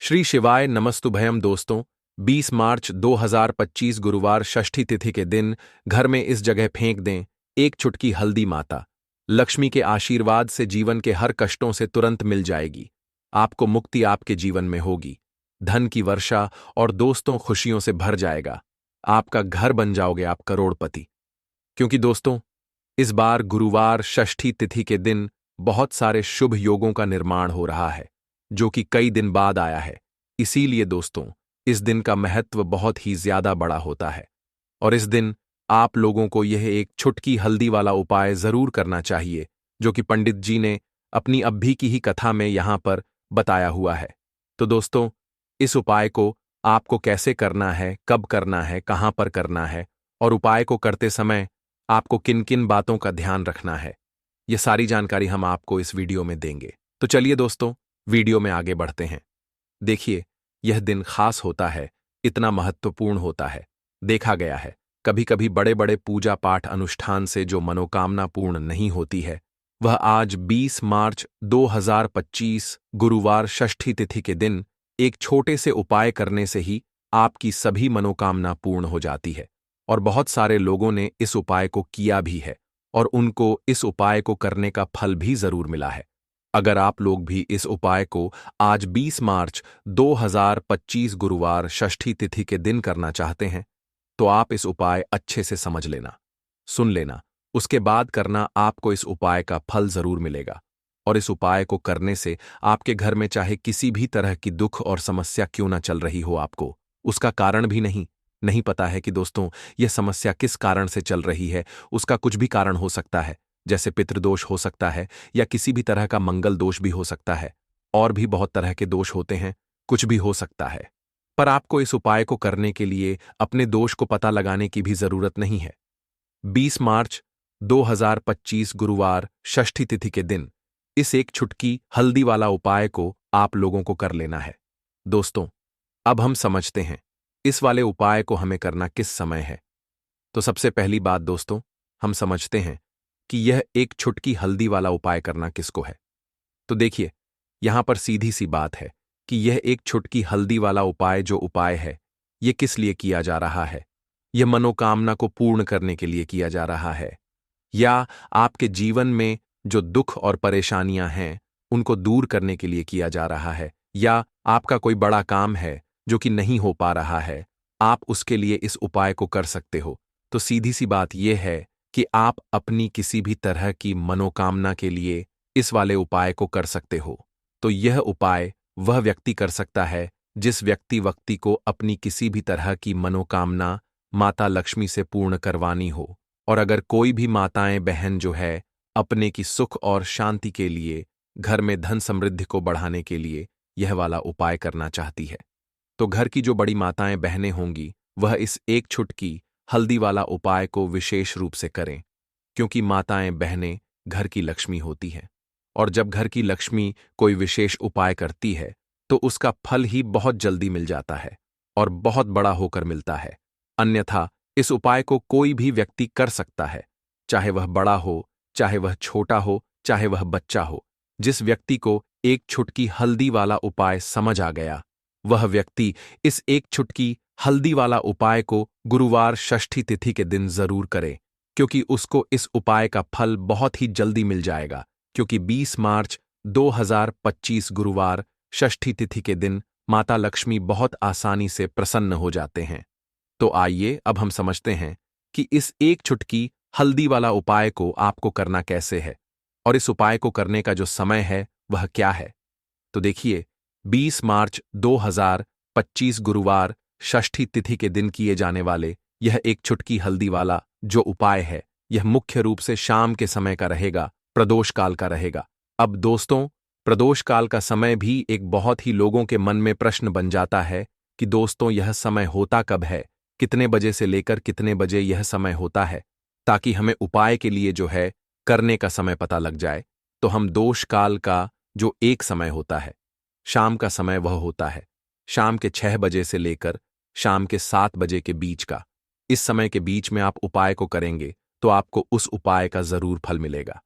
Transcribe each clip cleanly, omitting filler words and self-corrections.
श्री शिवाय नमस्तुभयम दोस्तों। 20 मार्च 2025 गुरुवार षष्ठी तिथि के दिन घर में इस जगह फेंक दें एक चुटकी हल्दी। माता लक्ष्मी के आशीर्वाद से जीवन के हर कष्टों से तुरंत मिल जाएगी। आपको मुक्ति आपके जीवन में होगी, धन की वर्षा और दोस्तों खुशियों से भर जाएगा। आपका घर बन जाओगे आप करोड़पति। क्योंकि दोस्तों इस बार गुरुवार षष्ठी तिथि के दिन बहुत सारे शुभ योगों का निर्माण हो रहा है जो कि कई दिन बाद आया है। इसीलिए दोस्तों इस दिन का महत्व बहुत ही ज्यादा बड़ा होता है और इस दिन आप लोगों को यह एक छुटकी हल्दी वाला उपाय जरूर करना चाहिए जो कि पंडित जी ने अपनी अभी की ही कथा में यहां पर बताया हुआ है। तो दोस्तों इस उपाय को आपको कैसे करना है, कब करना है, कहां पर करना है और उपाय को करते समय आपको किन किन बातों का ध्यान रखना है, यह सारी जानकारी हम आपको इस वीडियो में देंगे। तो चलिए दोस्तों वीडियो में आगे बढ़ते हैं। देखिए यह दिन खास होता है, इतना महत्वपूर्ण होता है। देखा गया है कभी कभी बड़े बड़े पूजा पाठ अनुष्ठान से जो मनोकामना पूर्ण नहीं होती है वह आज 20 मार्च 2025 गुरुवार षष्ठी तिथि के दिन एक छोटे से उपाय करने से ही आपकी सभी मनोकामना पूर्ण हो जाती है। और बहुत सारे लोगों ने इस उपाय को किया भी है और उनको इस उपाय को करने का फल भी जरूर मिला है। अगर आप लोग भी इस उपाय को आज 20 मार्च 2025 गुरुवार षष्ठी तिथि के दिन करना चाहते हैं तो आप इस उपाय अच्छे से समझ लेना, सुन लेना, उसके बाद करना। आपको इस उपाय का फल जरूर मिलेगा और इस उपाय को करने से आपके घर में चाहे किसी भी तरह की दुख और समस्या क्यों ना चल रही हो, आपको उसका कारण भी नहीं पता है कि दोस्तों यह समस्या किस कारण से चल रही है। उसका कुछ भी कारण हो सकता है, जैसे पितृदोष हो सकता है या किसी भी तरह का मंगल दोष भी हो सकता है, और भी बहुत तरह के दोष होते हैं, कुछ भी हो सकता है। पर आपको इस उपाय को करने के लिए अपने दोष को पता लगाने की भी जरूरत नहीं है। 20 मार्च 2025 गुरुवार षष्ठी तिथि के दिन इस एक छुटकी हल्दी वाला उपाय को आप लोगों को कर लेना है। दोस्तों अब हम समझते हैं इस वाले उपाय को हमें करना किस समय है। तो सबसे पहली बात दोस्तों हम समझते हैं कि यह एक छुटकी हल्दी वाला उपाय करना किसको है। तो देखिए यहां पर सीधी सी बात है कि यह एक छुटकी हल्दी वाला उपाय जो उपाय है यह किस लिए किया जा रहा है। यह मनोकामना को पूर्ण करने के लिए किया जा रहा है, या आपके जीवन में जो दुख और परेशानियां हैं उनको दूर करने के लिए किया जा रहा है, या आपका कोई बड़ा काम है जो कि नहीं हो पा रहा है, आप उसके लिए इस उपाय को कर सकते हो। तो सीधी सी बात यह है कि आप अपनी किसी भी तरह की मनोकामना के लिए इस वाले उपाय को कर सकते हो। तो यह उपाय वह व्यक्ति कर सकता है जिस व्यक्ति को अपनी किसी भी तरह की मनोकामना माता लक्ष्मी से पूर्ण करवानी हो। और अगर कोई भी माताएं बहन जो है अपने की सुख और शांति के लिए, घर में धन समृद्धि को बढ़ाने के लिए यह वाला उपाय करना चाहती है, तो घर की जो बड़ी माताएं बहनें होंगी वह इस एक छुटकी हल्दी वाला उपाय को विशेष रूप से करें, क्योंकि माताएं बहनें घर की लक्ष्मी होती हैं और जब घर की लक्ष्मी कोई विशेष उपाय करती है तो उसका फल ही बहुत जल्दी मिल जाता है और बहुत बड़ा होकर मिलता है। अन्यथा इस उपाय को कोई भी व्यक्ति कर सकता है, चाहे वह बड़ा हो, चाहे वह छोटा हो, चाहे वह बच्चा हो। जिस व्यक्ति को एक छुटकी हल्दी वाला उपाय समझ आ गया वह व्यक्ति इस एक छुटकी हल्दी वाला उपाय को गुरुवार षष्ठी तिथि के दिन जरूर करे, क्योंकि उसको इस उपाय का फल बहुत ही जल्दी मिल जाएगा। क्योंकि 20 मार्च 2025 गुरुवार षष्ठी तिथि के दिन माता लक्ष्मी बहुत आसानी से प्रसन्न हो जाते हैं। तो आइए अब हम समझते हैं कि इस एक छुटकी हल्दी वाला उपाय को आपको करना कैसे है और इस उपाय को करने का जो समय है वह क्या है। तो देखिए 20 मार्च 2025 गुरुवार षष्ठी तिथि के दिन किए जाने वाले यह एक छुटकी हल्दी वाला जो उपाय है यह मुख्य रूप से शाम के समय का रहेगा, प्रदोष काल का रहेगा। अब दोस्तों प्रदोष काल का समय भी एक बहुत ही लोगों के मन में प्रश्न बन जाता है कि दोस्तों यह समय होता कब है, कितने बजे से लेकर कितने बजे यह समय होता है, ताकि हमें उपाय के लिए जो है करने का समय पता लग जाए। तो हम दोष काल का जो एक समय होता है, शाम का समय वह होता है शाम के 6 बजे से लेकर शाम के 7 बजे के बीच का। इस समय के बीच में आप उपाय को करेंगे तो आपको उस उपाय का जरूर फल मिलेगा।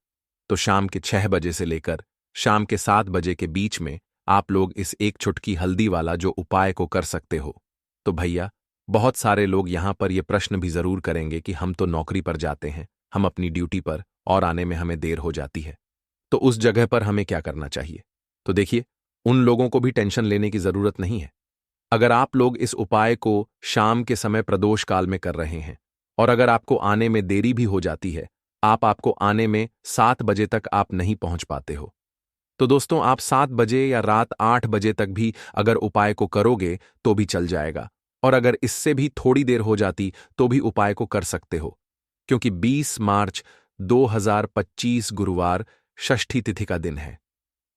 तो शाम के 6 बजे से लेकर शाम के 7 बजे के बीच में आप लोग इस एक चुटकी हल्दी वाला जो उपाय को कर सकते हो। तो भैया, बहुत सारे लोग यहाँ पर ये प्रश्न भी जरूर करेंगे कि हम तो नौकरी पर जाते हैं, हम अपनी ड्यूटी पर, और आने में हमें देर हो जाती है, तो उस जगह पर हमें क्या करना चाहिए? तो देखिए, उन लोगों को भी टेंशन लेने की जरूरत नहीं है। अगर आप लोग इस उपाय को शाम के समय प्रदोष काल में कर रहे हैं, और अगर आपको आने में देरी भी हो जाती है, आपको आने में 7 बजे तक आप नहीं पहुंच पाते हो, तो दोस्तों आप 7 बजे या रात 8 बजे तक भी अगर उपाय को करोगे तो भी चल जाएगा, और अगर इससे भी थोड़ी देर हो जाती तो भी उपाय को कर सकते हो, क्योंकि 20 मार्च 2025 गुरुवार षष्ठी तिथि का दिन है।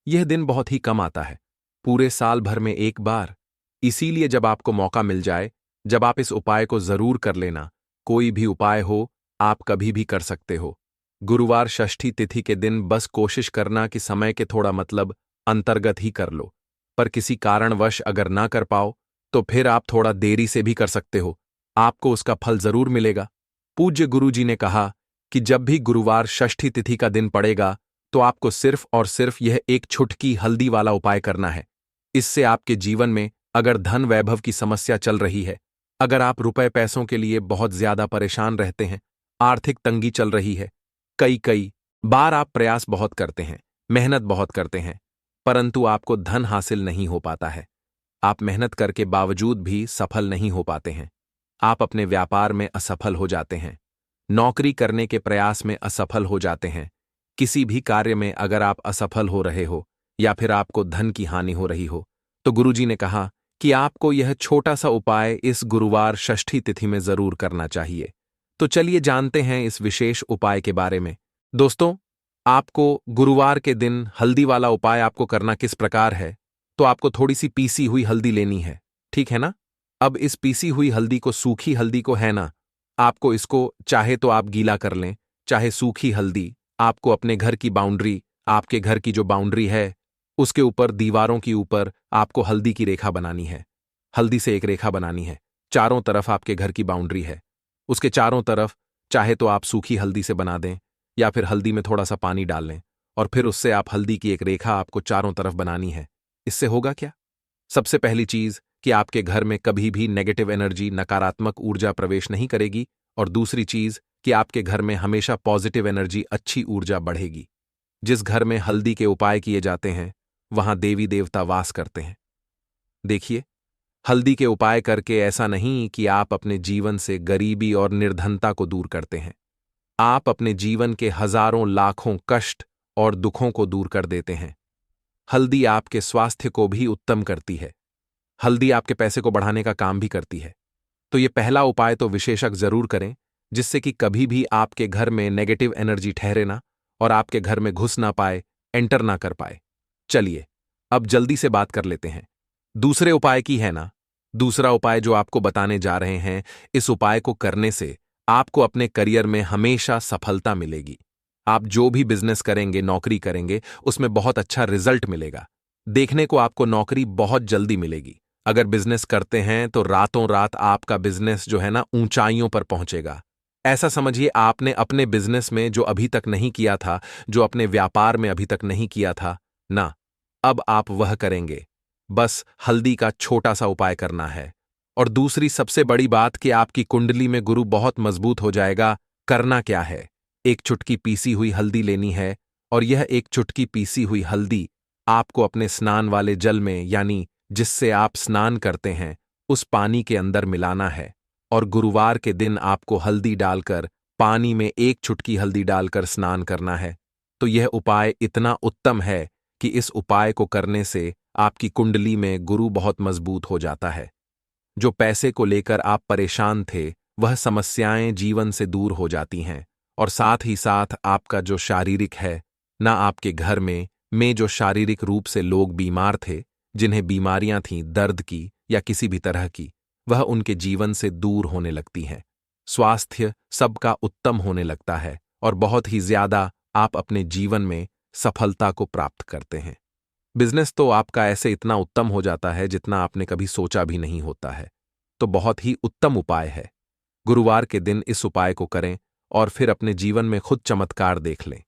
यह दिन बहुत ही कम आता है, पूरे साल भर में एक बार। इसीलिए जब आपको मौका मिल जाए, जब आप इस उपाय को जरूर कर लेना। कोई भी उपाय हो, आप कभी भी कर सकते हो। गुरुवार षष्ठी तिथि के दिन बस कोशिश करना कि समय के थोड़ा अंतर्गत ही कर लो, पर किसी कारणवश अगर ना कर पाओ तो फिर आप थोड़ा देरी से भी कर सकते हो, आपको उसका फल जरूर मिलेगा। पूज्य गुरु जी ने कहा कि जब भी गुरुवार षष्ठी तिथि का दिन पड़ेगा तो आपको सिर्फ और सिर्फ यह एक छुटकी हल्दी वाला उपाय करना है। इससे आपके जीवन में अगर धन वैभव की समस्या चल रही है, अगर आप रुपए पैसों के लिए बहुत ज्यादा परेशान रहते हैं, आर्थिक तंगी चल रही है, कई बार आप प्रयास बहुत करते हैं, मेहनत बहुत करते हैं, परंतु आपको धन हासिल नहीं हो पाता है। आप मेहनत करके बावजूद भी सफल नहीं हो पाते हैं। आप अपने व्यापार में असफल हो जाते हैं, नौकरी करने के प्रयास में असफल हो जाते हैं, किसी भी कार्य में अगर आप असफल हो रहे हो या फिर आपको धन की हानि हो रही हो, तो गुरुजी ने कहा कि आपको यह छोटा सा उपाय इस गुरुवार षष्ठी तिथि में जरूर करना चाहिए। तो चलिए जानते हैं इस विशेष उपाय के बारे में। दोस्तों, आपको गुरुवार के दिन हल्दी वाला उपाय आपको करना किस प्रकार है? तो आपको थोड़ी सी पीसी हुई हल्दी लेनी है, ठीक है ना? अब इस पीसी हुई हल्दी को, सूखी हल्दी को है ना, आपको इसको चाहे तो आप गीला कर लें, चाहे सूखी हल्दी, आपको अपने घर की बाउंड्री, आपके घर की जो बाउंड्री है उसके ऊपर, दीवारों के ऊपर आपको हल्दी की रेखा बनानी है। हल्दी से एक रेखा बनानी है, चारों तरफ आपके घर की बाउंड्री है, उसके चारों तरफ चाहे तो आप सूखी हल्दी से बना दें या फिर हल्दी में थोड़ा सा पानी डाल लें, और फिर उससे आप हल्दी की एक रेखा आपको चारों तरफ बनानी है। इससे होगा क्या? सबसे पहली चीज कि आपके घर में कभी भी नेगेटिव एनर्जी, नकारात्मक ऊर्जा प्रवेश नहीं करेगी, और दूसरी चीज कि आपके घर में हमेशा पॉजिटिव एनर्जी, अच्छी ऊर्जा बढ़ेगी। जिस घर में हल्दी के उपाय किए जाते हैं वहां देवी देवता वास करते हैं। देखिए, हल्दी के उपाय करके ऐसा नहीं कि आप अपने जीवन से गरीबी और निर्धनता को दूर करते हैं, आप अपने जीवन के हजारों लाखों कष्ट और दुखों को दूर कर देते हैं। हल्दी आपके स्वास्थ्य को भी उत्तम करती है, हल्दी आपके पैसे को बढ़ाने का काम भी करती है। तो ये पहला उपाय तो विशेषज्ञ जरूर करें, जिससे कि कभी भी आपके घर में नेगेटिव एनर्जी ठहरे ना, और आपके घर में घुस ना पाए, एंटर ना कर पाए। चलिए, अब जल्दी से बात कर लेते हैं दूसरे उपाय की, है ना? दूसरा उपाय जो आपको बताने जा रहे हैं, इस उपाय को करने से आपको अपने करियर में हमेशा सफलता मिलेगी। आप जो भी बिजनेस करेंगे, नौकरी करेंगे, उसमें बहुत अच्छा रिजल्ट मिलेगा। देखने को आपको नौकरी बहुत जल्दी मिलेगी। अगर बिजनेस करते हैं तो रातों रात आपका बिजनेस जो है ना, ऊंचाइयों पर पहुंचेगा। ऐसा समझिए, आपने अपने बिजनेस में जो अभी तक नहीं किया था, जो अपने व्यापार में अभी तक नहीं किया था ना, अब आप वह करेंगे। बस हल्दी का छोटा सा उपाय करना है। और दूसरी सबसे बड़ी बात कि आपकी कुंडली में गुरु बहुत मजबूत हो जाएगा। करना क्या है? एक चुटकी पीसी हुई हल्दी लेनी है, और यह एक चुटकी पीसी हुई हल्दी आपको अपने स्नान वाले जल में, यानी जिससे आप स्नान करते हैं, उस पानी के अंदर मिलाना है। और गुरुवार के दिन आपको हल्दी डालकर, पानी में एक चुटकी हल्दी डालकर स्नान करना है। तो यह उपाय इतना उत्तम है कि इस उपाय को करने से आपकी कुंडली में गुरु बहुत मजबूत हो जाता है। जो पैसे को लेकर आप परेशान थे, वह समस्याएं जीवन से दूर हो जाती हैं, और साथ ही साथ आपका जो शारीरिक है ना, आपके घर में जो शारीरिक रूप से लोग बीमार थे, जिन्हें बीमारियां थीं दर्द की या किसी भी तरह की, वह उनके जीवन से दूर होने लगती हैं। स्वास्थ्य सबका उत्तम होने लगता है, और बहुत ही ज्यादा आप अपने जीवन में सफलता को प्राप्त करते हैं। बिजनेस तो आपका ऐसे इतना उत्तम हो जाता है जितना आपने कभी सोचा भी नहीं होता है। तो बहुत ही उत्तम उपाय है। गुरुवार के दिन इस उपाय को करें और फिर अपने जीवन में खुद चमत्कार देख लें।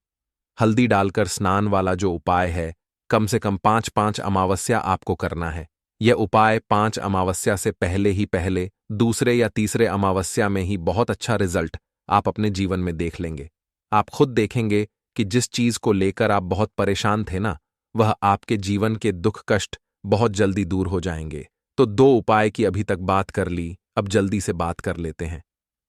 हल्दी डालकर स्नान वाला जो उपाय है, कम से कम 5-5 अमावस्या आपको करना है। यह उपाय 5 अमावस्या से पहले दूसरे या तीसरे अमावस्या में ही बहुत अच्छा रिजल्ट आप अपने जीवन में देख लेंगे। आप खुद देखेंगे कि जिस चीज को लेकर आप बहुत परेशान थे ना, वह आपके जीवन के दुख कष्ट बहुत जल्दी दूर हो जाएंगे। तो 2 उपाय की अभी तक बात कर ली, अब जल्दी से बात कर लेते हैं।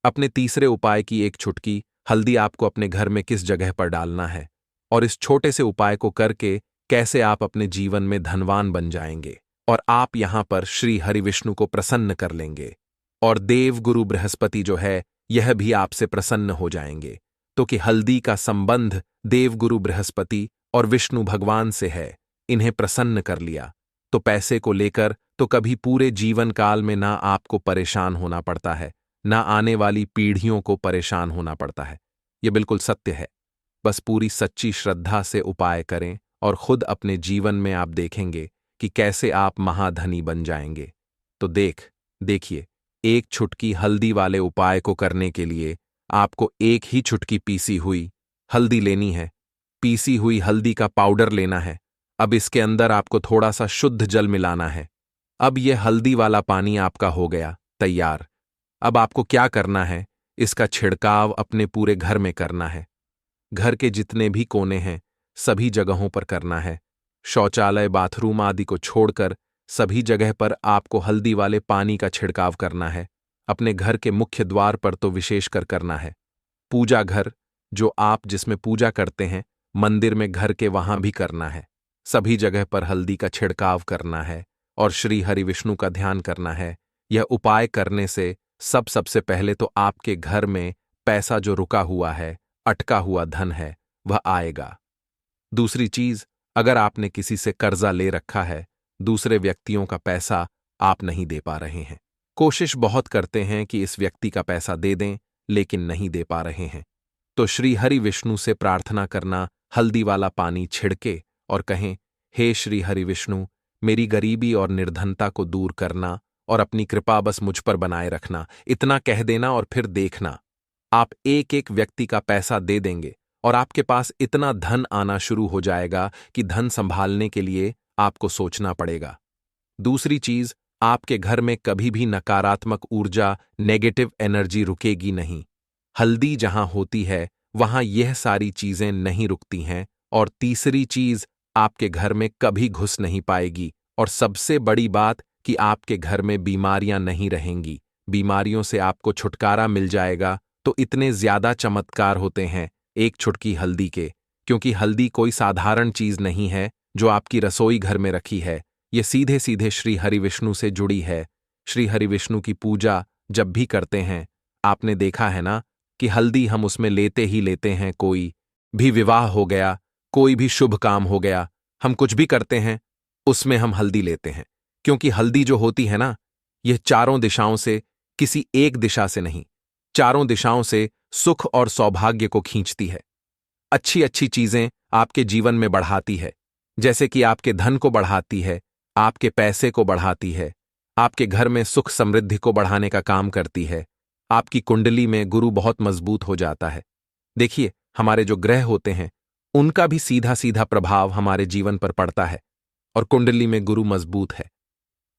अपने तीसरे उपाय की एक चुटकी हल्दी आपको अपने घर में किस जगह पर डालना है और इस छोटे से उपाय को करके कैसे आप अपने जीवन में धनवान बन जाएंगे और आप यहां पर श्री हरि विष्णु को प्रसन्न कर लेंगे और देव गुरु बृहस्पति जो है यह भी आपसे प्रसन्न हो जाएंगे। तो कि हल्दी का संबंध देव गुरु बृहस्पति और विष्णु भगवान से है, इन्हें प्रसन्न कर लिया तो पैसे को लेकर तो कभी पूरे जीवन काल में ना आपको परेशान होना पड़ता है, ना आने वाली पीढ़ियों को परेशान होना पड़ता है। यह बिल्कुल सत्य है। बस पूरी सच्ची श्रद्धा से उपाय करें और खुद अपने जीवन में आप देखेंगे कि कैसे आप महाधनी बन जाएंगे। तो देखिए, एक चुटकी हल्दी वाले उपाय को करने के लिए आपको एक ही चुटकी पीसी हुई हल्दी लेनी है। पीसी हुई हल्दी का पाउडर लेना है। अब इसके अंदर आपको थोड़ा सा शुद्ध जल मिलाना है। अब यह हल्दी वाला पानी आपका हो गया तैयार। अब आपको क्या करना है, इसका छिड़काव अपने पूरे घर में करना है। घर के जितने भी कोने हैं सभी जगहों पर करना है। शौचालय, बाथरूम आदि को छोड़कर सभी जगह पर आपको हल्दी वाले पानी का छिड़काव करना है। अपने घर के मुख्य द्वार पर तो विशेषकर करना है। पूजा घर जो आप जिसमें पूजा करते हैं, मंदिर में घर के वहां भी करना है। सभी जगह पर हल्दी का छिड़काव करना है और श्री हरि विष्णु का ध्यान करना है। यह उपाय करने से सबसे पहले तो आपके घर में पैसा जो रुका हुआ है, अटका हुआ धन है, वह आएगा। दूसरी चीज, अगर आपने किसी से कर्जा ले रखा है, दूसरे व्यक्तियों का पैसा आप नहीं दे पा रहे हैं, कोशिश बहुत करते हैं कि इस व्यक्ति का पैसा दे दें लेकिन नहीं दे पा रहे हैं, तो श्री हरि विष्णु से प्रार्थना करना, हल्दी वाला पानी छिड़के और कहें, हे श्री हरि विष्णु, मेरी गरीबी और निर्धनता को दूर करना और अपनी कृपा बस मुझ पर बनाए रखना। इतना कह देना और फिर देखना, आप एक एक व्यक्ति का पैसा दे देंगे और आपके पास इतना धन आना शुरू हो जाएगा कि धन संभालने के लिए आपको सोचना पड़ेगा। दूसरी चीज, आपके घर में कभी भी नकारात्मक ऊर्जा, नेगेटिव एनर्जी रुकेगी नहीं। हल्दी जहां होती है वहां यह सारी चीजें नहीं रुकती हैं। और तीसरी चीज, आपके घर में कभी घुस नहीं पाएगी। और सबसे बड़ी बात कि आपके घर में बीमारियां नहीं रहेंगी, बीमारियों से आपको छुटकारा मिल जाएगा। तो इतने ज्यादा चमत्कार होते हैं एक चुटकी हल्दी के, क्योंकि हल्दी कोई साधारण चीज नहीं है जो आपकी रसोई घर में रखी है। ये सीधे सीधे श्री हरि विष्णु से जुड़ी है। श्री हरि विष्णु की पूजा जब भी करते हैं, आपने देखा है ना कि हल्दी हम उसमें लेते ही लेते हैं। कोई भी विवाह हो गया, कोई भी शुभ काम हो गया, हम कुछ भी करते हैं उसमें हम हल्दी लेते हैं, क्योंकि हल्दी जो होती है ना, यह चारों दिशाओं से, किसी एक दिशा से नहीं, चारों दिशाओं से सुख और सौभाग्य को खींचती है। अच्छी अच्छी चीजें आपके जीवन में बढ़ाती है, जैसे कि आपके धन को बढ़ाती है, आपके पैसे को बढ़ाती है, आपके घर में सुख समृद्धि को बढ़ाने का काम करती है। आपकी कुंडली में गुरु बहुत मजबूत हो जाता है। देखिए, हमारे जो ग्रह होते हैं उनका भी सीधा सीधा प्रभाव हमारे जीवन पर पड़ता है, और कुंडली में गुरु मजबूत है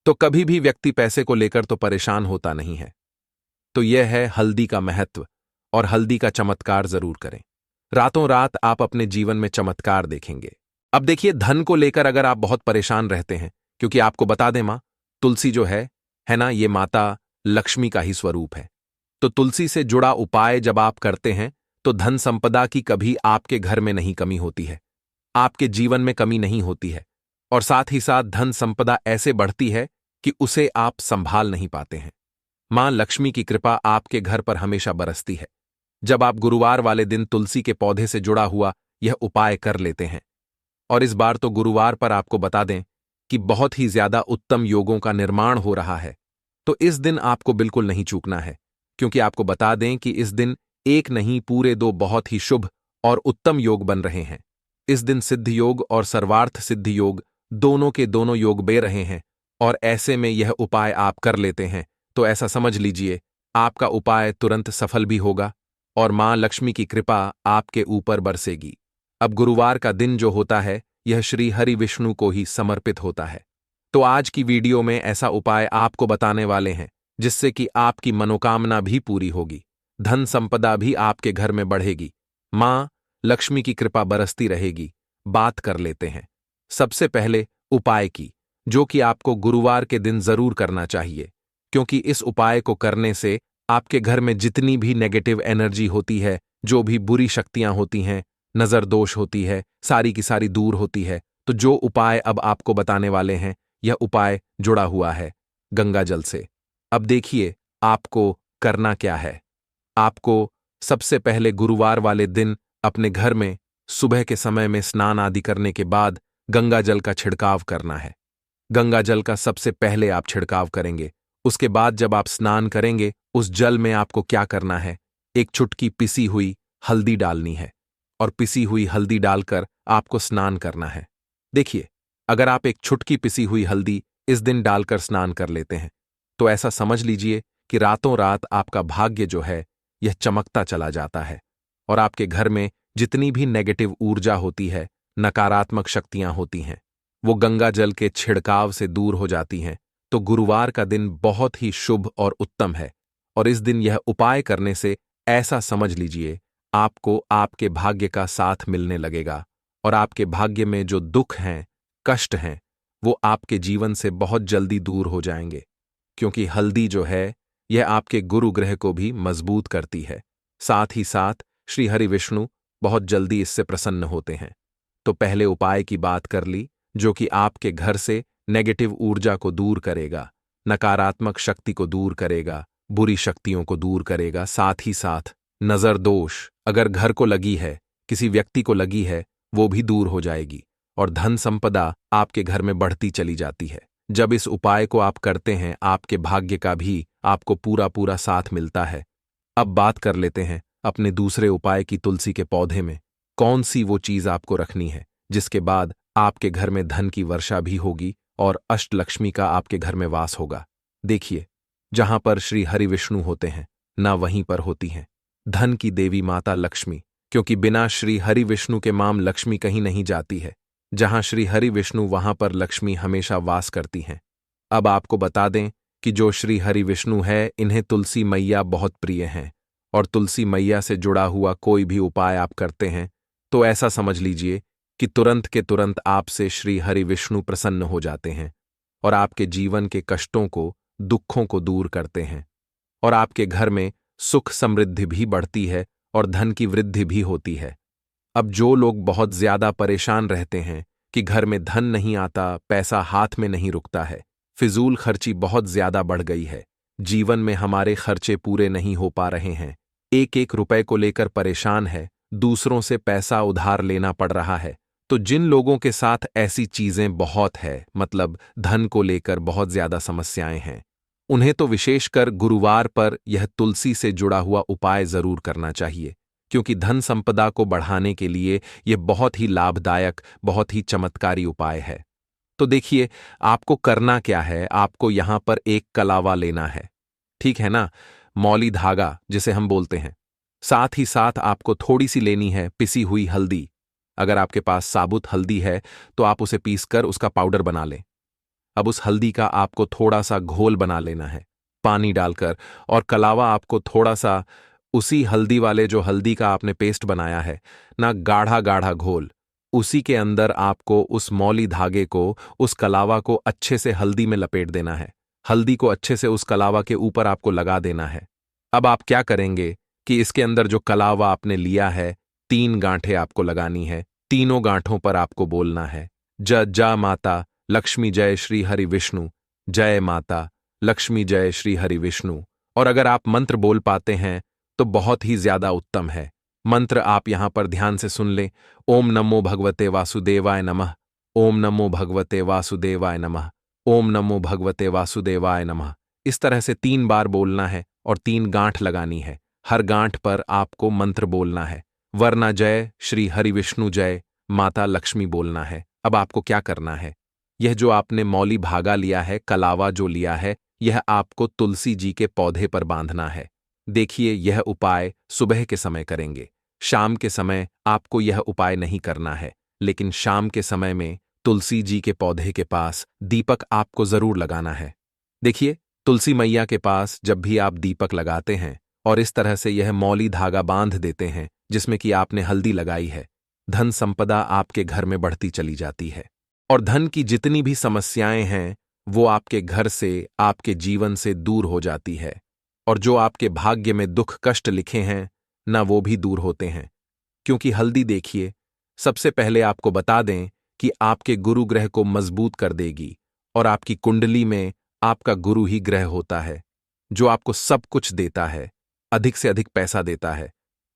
तो कभी भी व्यक्ति पैसे को लेकर तो परेशान होता नहीं है। तो यह है हल्दी का महत्व, और हल्दी का चमत्कार जरूर करें। रातों रात आप अपने जीवन में चमत्कार देखेंगे। अब देखिए, धन को लेकर अगर आप बहुत परेशान रहते हैं, क्योंकि आपको बता दें मां तुलसी जो है ना, ये माता लक्ष्मी का ही स्वरूप है। तो तुलसी से जुड़ा उपाय जब आप करते हैं तो धन संपदा की कभी आपके घर में नहीं कमी होती है, आपके जीवन में कमी नहीं होती है, और साथ ही साथ धन संपदा ऐसे बढ़ती है कि उसे आप संभाल नहीं पाते हैं। मां लक्ष्मी की कृपा आपके घर पर हमेशा बरसती है जब आप गुरुवार वाले दिन तुलसी के पौधे से जुड़ा हुआ यह उपाय कर लेते हैं। और इस बार तो गुरुवार पर आपको बता दें कि बहुत ही ज्यादा उत्तम योगों का निर्माण हो रहा है, तो इस दिन आपको बिल्कुल नहीं चूकना है, क्योंकि आपको बता दें कि इस दिन एक नहीं पूरे 2 बहुत ही शुभ और उत्तम योग बन रहे हैं। इस दिन सिद्ध योग और सर्वार्थ सिद्ध योग दोनों के दोनों योग बन रहे हैं, और ऐसे में यह उपाय आप कर लेते हैं तो ऐसा समझ लीजिए आपका उपाय तुरंत सफल भी होगा और मां लक्ष्मी की कृपा आपके ऊपर बरसेगी। अब गुरुवार का दिन जो होता है यह श्री हरि विष्णु को ही समर्पित होता है। तो आज की वीडियो में ऐसा उपाय आपको बताने वाले हैं जिससे कि आपकी मनोकामना भी पूरी होगी, धन संपदा भी आपके घर में बढ़ेगी, मां लक्ष्मी की कृपा बरसती रहेगी। बात कर लेते हैं सबसे पहले उपाय की, जो कि आपको गुरुवार के दिन जरूर करना चाहिए, क्योंकि इस उपाय को करने से आपके घर में जितनी भी नेगेटिव एनर्जी होती है, जो भी बुरी शक्तियां होती हैं, नजर दोष होती है, सारी की सारी दूर होती है। तो जो उपाय अब आपको बताने वाले हैं, यह उपाय जुड़ा हुआ है गंगा जल से। अब देखिए आपको करना क्या है। आपको सबसे पहले गुरुवार वाले दिन अपने घर में सुबह के समय में स्नान आदि करने के बाद गंगा जल का छिड़काव करना है। गंगा जल का सबसे पहले आप छिड़काव करेंगे। उसके बाद जब आप स्नान करेंगे, उस जल में आपको क्या करना है, एक चुटकी पिसी हुई हल्दी डालनी है और पिसी हुई हल्दी डालकर आपको स्नान करना है। देखिए, अगर आप एक चुटकी पिसी हुई हल्दी इस दिन डालकर स्नान कर लेते हैं, तो ऐसा समझ लीजिए कि रातों रात आपका भाग्य जो है यह चमकता चला जाता है और आपके घर में जितनी भी नेगेटिव ऊर्जा होती है, नकारात्मक शक्तियां होती हैं, वो गंगा जल के छिड़काव से दूर हो जाती हैं। तो गुरुवार का दिन बहुत ही शुभ और उत्तम है और इस दिन यह उपाय करने से ऐसा समझ लीजिए आपको आपके भाग्य का साथ मिलने लगेगा और आपके भाग्य में जो दुख हैं, कष्ट हैं, वो आपके जीवन से बहुत जल्दी दूर हो जाएंगे, क्योंकि हल्दी जो है यह आपके गुरु ग्रह को भी मजबूत करती है। साथ ही साथ श्री हरि विष्णु बहुत जल्दी इससे प्रसन्न होते हैं। तो पहले उपाय की बात कर ली, जो कि आपके घर से नेगेटिव ऊर्जा को दूर करेगा, नकारात्मक शक्ति को दूर करेगा, बुरी शक्तियों को दूर करेगा। साथ ही साथ नजर दोष अगर घर को लगी है, किसी व्यक्ति को लगी है, वो भी दूर हो जाएगी और धन संपदा आपके घर में बढ़ती चली जाती है। जब इस उपाय को आप करते हैं, आपके भाग्य का भी आपको पूरा पूरा साथ मिलता है। अब बात कर लेते हैं अपने दूसरे उपाय की। तुलसी के पौधे में कौन सी वो चीज आपको रखनी है जिसके बाद आपके घर में धन की वर्षा भी होगी और अष्टलक्ष्मी का आपके घर में वास होगा। देखिए, जहां पर श्री हरि विष्णु होते हैं, ना वहीं पर होती हैं धन की देवी माता लक्ष्मी, क्योंकि बिना श्री हरि विष्णु के माम लक्ष्मी कहीं नहीं जाती है। जहां श्री हरि विष्णु वहां पर लक्ष्मी हमेशा वास करती हैं। अब आपको बता दें कि जो श्री हरि विष्णु है, इन्हें तुलसी मैया बहुत प्रिय हैं और तुलसी मैया से जुड़ा हुआ कोई भी उपाय आप करते हैं तो ऐसा समझ लीजिए कि तुरंत के तुरंत आपसे श्री हरि विष्णु प्रसन्न हो जाते हैं और आपके जीवन के कष्टों को, दुखों को दूर करते हैं और आपके घर में सुख समृद्धि भी बढ़ती है और धन की वृद्धि भी होती है। अब जो लोग बहुत ज्यादा परेशान रहते हैं कि घर में धन नहीं आता, पैसा हाथ में नहीं रुकता है, फिजूल खर्ची बहुत ज्यादा बढ़ गई है, जीवन में हमारे खर्चे पूरे नहीं हो पा रहे हैं, एक एक रुपए को लेकर परेशान है, दूसरों से पैसा उधार लेना पड़ रहा है, तो जिन लोगों के साथ ऐसी चीजें बहुत है, मतलब धन को लेकर बहुत ज्यादा समस्याएं हैं, उन्हें तो विशेषकर गुरुवार पर यह तुलसी से जुड़ा हुआ उपाय जरूर करना चाहिए, क्योंकि धन संपदा को बढ़ाने के लिए यह बहुत ही लाभदायक, बहुत ही चमत्कारी उपाय है। तो देखिए, आपको करना क्या है। आपको यहां पर एक कलावा लेना है, ठीक है ना, मौली धागा जिसे हम बोलते हैं। साथ ही साथ आपको थोड़ी सी लेनी है पिसी हुई हल्दी। अगर आपके पास साबुत हल्दी है तो आप उसे पीसकर उसका पाउडर बना लें। अब उस हल्दी का आपको थोड़ा सा घोल बना लेना है पानी डालकर, और कलावा आपको थोड़ा सा उसी हल्दी वाले, जो हल्दी का आपने पेस्ट बनाया है ना, गाढ़ा गाढ़ा घोल, उसी के अंदर आपको उस मौली धागे को, उस कलावा को अच्छे से हल्दी में लपेट देना है। हल्दी को अच्छे से उस कलावा के ऊपर आपको लगा देना है। अब आप क्या करेंगे कि इसके अंदर जो कलावा आपने लिया है, 3 गांठें आपको लगानी है। तीनों गांठों पर आपको बोलना है जा माता लक्ष्मी जय श्री हरि विष्णु, जय माता लक्ष्मी जय श्री हरि विष्णु। और अगर आप मंत्र बोल पाते हैं तो बहुत ही ज्यादा उत्तम है। मंत्र आप यहां पर ध्यान से सुन लें। ओम नमो भगवते वासुदेवाय नमः, ओम नमो भगवते वासुदेवाय नमः, ओम नमो भगवते वासुदेवाय नमः। इस तरह से 3 बार बोलना है और 3 गांठ लगानी है। हर गांठ पर आपको मंत्र बोलना है, वरना जय श्री हरि विष्णु जय माता लक्ष्मी बोलना है। अब आपको क्या करना है, यह जो आपने मौली भागा लिया है, कलावा जो लिया है, यह आपको तुलसी जी के पौधे पर बांधना है। देखिए, यह उपाय सुबह के समय करेंगे, शाम के समय आपको यह उपाय नहीं करना है। लेकिन शाम के समय में तुलसी जी के पौधे के पास दीपक आपको जरूर लगाना है। देखिए, तुलसी मैया के पास जब भी आप दीपक लगाते हैं और इस तरह से यह मौली धागा बांध देते हैं जिसमें कि आपने हल्दी लगाई है, धन संपदा आपके घर में बढ़ती चली जाती है और धन की जितनी भी समस्याएं हैं वो आपके घर से, आपके जीवन से दूर हो जाती है और जो आपके भाग्य में दुख कष्ट लिखे हैं ना वो भी दूर होते हैं। क्योंकि हल्दी देखिए, सबसे पहले आपको बता दें कि आपके गुरु ग्रह को मजबूत कर देगी और आपकी कुंडली में आपका गुरु ही ग्रह होता है जो आपको सब कुछ देता है, अधिक से अधिक पैसा देता है,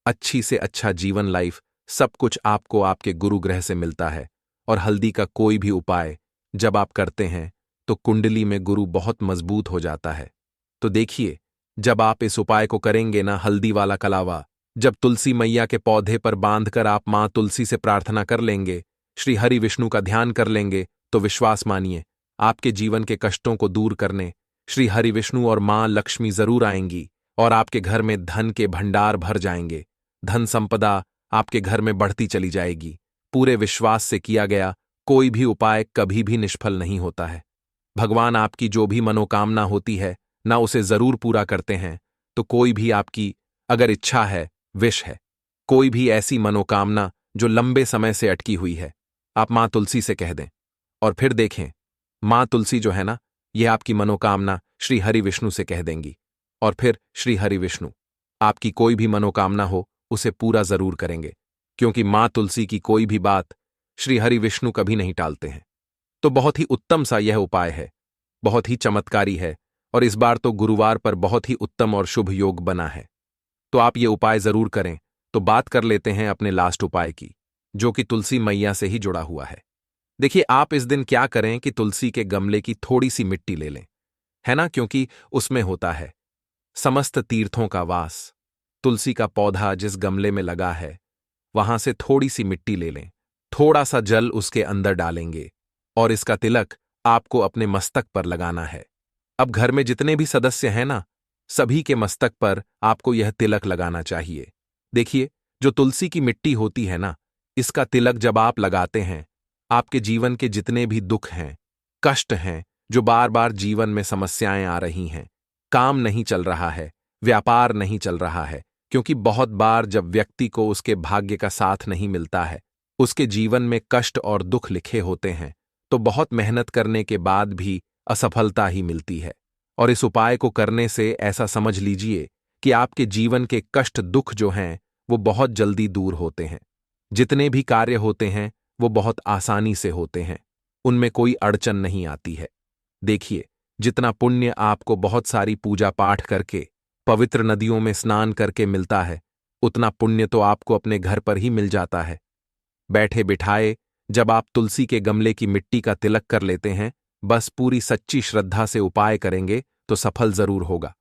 अच्छी से अच्छा जीवन लाइफ, सब कुछ आपको आपके गुरु ग्रह से मिलता है। और हल्दी का कोई भी उपाय जब आप करते हैं तो कुंडली में गुरु बहुत मजबूत हो जाता है। तो देखिए, जब आप इस उपाय को करेंगे ना, हल्दी वाला कलावा जब तुलसी मैया के पौधे पर बांधकर आप मां तुलसी से प्रार्थना कर लेंगे, श्री हरि विष्णु का ध्यान कर लेंगे, तो विश्वास मानिए आपके जीवन के कष्टों को दूर करने श्री हरि विष्णु और मां लक्ष्मी जरूर आएंगी और आपके घर में धन के भंडार भर जाएंगे। धन संपदा आपके घर में बढ़ती चली जाएगी। पूरे विश्वास से किया गया कोई भी उपाय कभी भी निष्फल नहीं होता है। भगवान आपकी जो भी मनोकामना होती है ना उसे जरूर पूरा करते हैं। तो कोई भी आपकी अगर इच्छा है, विश है, कोई भी ऐसी मनोकामना जो लंबे समय से अटकी हुई है, आप मां तुलसी से कह दें और फिर देखें, मां तुलसी जो है ना, यह आपकी मनोकामना श्री हरि विष्णु से कह देंगी और फिर श्री हरि विष्णु आपकी कोई भी मनोकामना हो उसे पूरा जरूर करेंगे। क्योंकि मां तुलसी की कोई भी बात श्री हरि विष्णु कभी नहीं टालते हैं। तो बहुत ही उत्तम सा यह उपाय है, बहुत ही चमत्कारी है और इस बार तो गुरुवार पर बहुत ही उत्तम और शुभ योग बना है। तो आप ये उपाय जरूर करें। तो बात कर लेते हैं अपने लास्ट उपाय की, जो कि तुलसी मैया से ही जुड़ा हुआ है। देखिए, आप इस दिन क्या करें कि तुलसी के गमले की थोड़ी सी मिट्टी ले लें, है ना, क्योंकि उसमें होता है समस्त तीर्थों का वास। तुलसी का पौधा जिस गमले में लगा है वहां से थोड़ी सी मिट्टी ले लें, थोड़ा सा जल उसके अंदर डालेंगे और इसका तिलक आपको अपने मस्तक पर लगाना है। अब घर में जितने भी सदस्य हैं ना, सभी के मस्तक पर आपको यह तिलक लगाना चाहिए। देखिए, जो तुलसी की मिट्टी होती है ना, इसका तिलक जब आप लगाते हैं, आपके जीवन के जितने भी दुख हैं, कष्ट हैं, जो बार बार जीवन में समस्याएं आ रही हैं, काम नहीं चल रहा है, व्यापार नहीं चल रहा है, क्योंकि बहुत बार जब व्यक्ति को उसके भाग्य का साथ नहीं मिलता है, उसके जीवन में कष्ट और दुख लिखे होते हैं, तो बहुत मेहनत करने के बाद भी असफलता ही मिलती है। और इस उपाय को करने से ऐसा समझ लीजिए कि आपके जीवन के कष्ट दुख जो हैं वो बहुत जल्दी दूर होते हैं। जितने भी कार्य होते हैं वो बहुत आसानी से होते हैं, उनमें कोई अड़चन नहीं आती है। देखिए, जितना पुण्य आपको बहुत सारी पूजा पाठ करके, पवित्र नदियों में स्नान करके मिलता है, उतना पुण्य तो आपको अपने घर पर ही मिल जाता है। बैठे बिठाए जब आप तुलसी के गमले की मिट्टी का तिलक कर लेते हैं, बस पूरी सच्ची श्रद्धा से उपाय करेंगे तो सफल जरूर होगा।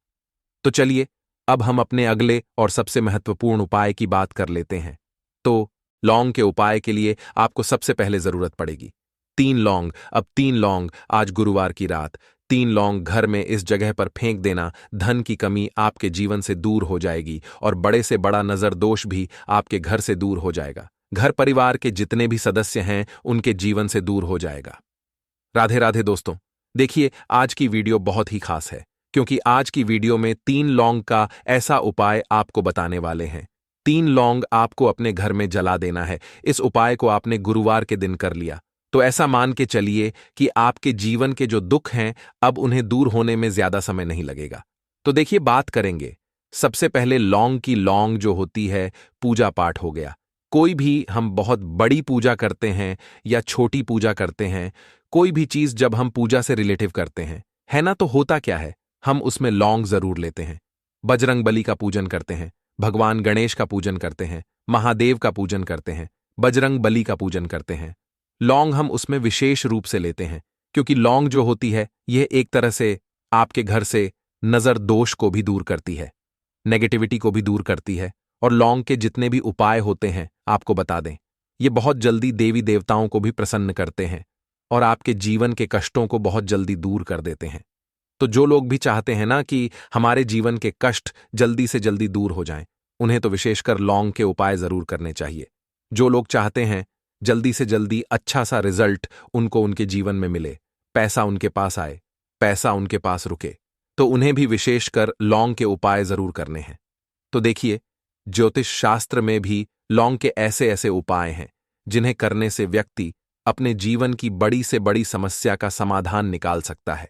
तो चलिए, अब हम अपने अगले और सबसे महत्वपूर्ण उपाय की बात कर लेते हैं। तो लौंग के उपाय के लिए आपको सबसे पहले जरूरत पड़ेगी 3 लौंग। अब 3 लौंग आज गुरुवार की रात 3 लौंग घर में इस जगह पर फेंक देना। धन की कमी आपके जीवन से दूर हो जाएगी और बड़े से बड़ा नजर दोष भी आपके घर से दूर हो जाएगा। घर परिवार के जितने भी सदस्य हैं उनके जीवन से दूर हो जाएगा। राधे राधे दोस्तों, देखिए, आज की वीडियो बहुत ही खास है क्योंकि आज की वीडियो में 3 लौंग का ऐसा उपाय आपको बताने वाले हैं। 3 लौंग आपको अपने घर में जला देना है। इस उपाय को आपने गुरुवार के दिन कर लिया तो ऐसा मान के चलिए कि आपके जीवन के जो दुख हैं अब उन्हें दूर होने में ज्यादा समय नहीं लगेगा। तो देखिए, बात करेंगे सबसे पहले लौंग की। लौंग जो होती है, पूजा पाठ हो गया। कोई भी हम बहुत बड़ी पूजा करते हैं या छोटी पूजा करते हैं, कोई भी चीज जब हम पूजा से रिलेटिव करते हैं, है ना, तो होता क्या है, हम उसमें लौंग जरूर लेते हैं। बजरंग बली का पूजन करते हैं, भगवान गणेश का पूजन करते हैं, महादेव का पूजन करते हैं, बजरंग बली का पूजन करते हैं। लौंग हम उसमें विशेष रूप से लेते हैं क्योंकि लौंग जो होती है यह एक तरह से आपके घर से नजर दोष को भी दूर करती है, नेगेटिविटी को भी दूर करती है। और लौंग के जितने भी उपाय होते हैं आपको बता दें, ये बहुत जल्दी देवी देवताओं को भी प्रसन्न करते हैं और आपके जीवन के कष्टों को बहुत जल्दी दूर कर देते हैं। तो जो लोग भी चाहते हैं ना कि हमारे जीवन के कष्ट जल्दी से जल्दी दूर हो जाएं, उन्हें तो विशेषकर लौंग के उपाय जरूर करने चाहिए। जो लोग चाहते हैं जल्दी से जल्दी अच्छा सा रिजल्ट उनको उनके जीवन में मिले, पैसा उनके पास आए, पैसा उनके पास रुके, तो उन्हें भी विशेषकर लौंग के उपाय जरूर करने हैं। तो देखिए, ज्योतिष शास्त्र में भी लौंग के ऐसे ऐसे उपाय हैं जिन्हें करने से व्यक्ति अपने जीवन की बड़ी से बड़ी समस्या का समाधान निकाल सकता है।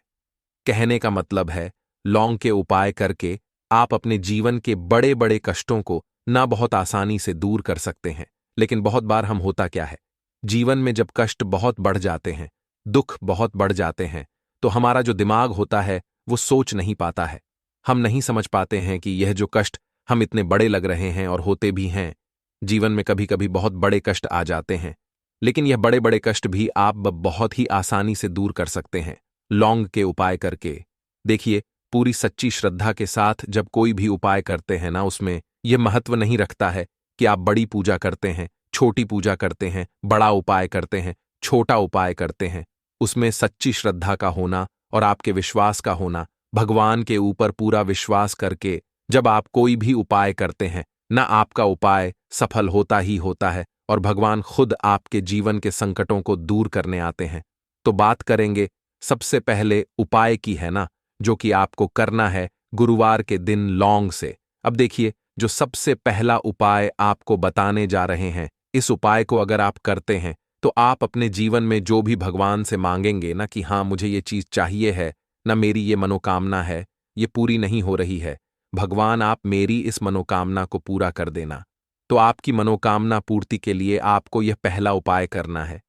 कहने का मतलब है, लौंग के उपाय करके आप अपने जीवन के बड़े बड़े कष्टों को ना बहुत आसानी से दूर कर सकते हैं। लेकिन बहुत बार हम होता क्या है, जीवन में जब कष्ट बहुत बढ़ जाते हैं, दुख बहुत बढ़ जाते हैं, तो हमारा जो दिमाग होता है वो सोच नहीं पाता है। हम नहीं समझ पाते हैं कि यह जो कष्ट हम इतने बड़े लग रहे हैं और होते भी हैं। जीवन में कभी कभी बहुत बड़े कष्ट आ जाते हैं, लेकिन यह बड़े बड़े कष्ट भी आप बहुत ही आसानी से दूर कर सकते हैं लौंग के उपाय करके। देखिए, पूरी सच्ची श्रद्धा के साथ जब कोई भी उपाय करते हैं ना, उसमें यह महत्व नहीं रखता है कि आप बड़ी पूजा करते हैं, छोटी पूजा करते हैं, बड़ा उपाय करते हैं, छोटा उपाय करते हैं। उसमें सच्ची श्रद्धा का होना और आपके विश्वास का होना, भगवान के ऊपर पूरा विश्वास करके जब आप कोई भी उपाय करते हैं ना, आपका उपाय सफल होता ही होता है और भगवान खुद आपके जीवन के संकटों को दूर करने आते हैं। तो बात करेंगे सबसे पहले उपाय की, है ना, जो कि आपको करना है गुरुवार के दिन लौंग से। अब देखिए, जो सबसे पहला उपाय आपको बताने जा रहे हैं, इस उपाय को अगर आप करते हैं तो आप अपने जीवन में जो भी भगवान से मांगेंगे ना कि हाँ मुझे ये चीज चाहिए है, ना मेरी ये मनोकामना है, ये पूरी नहीं हो रही है, भगवान आप मेरी इस मनोकामना को पूरा कर देना। तो आपकी मनोकामना पूर्ति के लिए आपको यह पहला उपाय करना है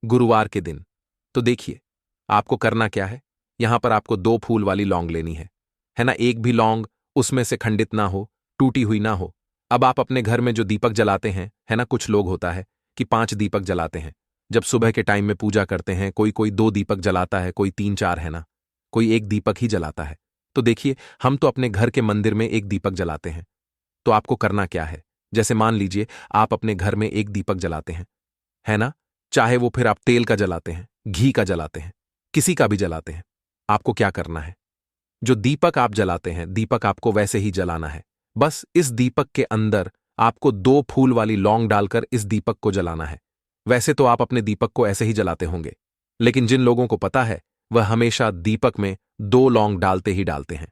गुरुवार के दिन। तो देखिए, आपको करना क्या है, यहां पर आपको 2 फूल वाली लौंग लेनी है ना। एक भी लौंग उसमें से खंडित ना हो, टूटी हुई ना हो। अब आप अपने घर में जो दीपक जलाते हैं, है ना, कुछ लोग होता है कि 5 दीपक जलाते हैं जब सुबह के टाइम में पूजा करते हैं। कोई कोई 2 दीपक जलाता है, कोई 3-4, है ना, कोई 1 दीपक ही जलाता है। तो देखिए, हम तो अपने घर के मंदिर में 1 दीपक जलाते हैं। तो आपको करना क्या है, जैसे मान लीजिए आप अपने घर में 1 दीपक जलाते हैं, है ना, चाहे वो फिर आप तेल का जलाते हैं, घी का जलाते हैं, किसी का भी जलाते हैं। आपको क्या करना है, जो दीपक आप जलाते हैं, दीपक आपको वैसे ही जलाना है। बस इस दीपक के अंदर आपको 2 फूल वाली लौंग डालकर इस दीपक को जलाना है। वैसे तो आप अपने दीपक को ऐसे ही जलाते होंगे, लेकिन जिन लोगों को पता है वह हमेशा दीपक में 2 लौंग डालते ही डालते हैं।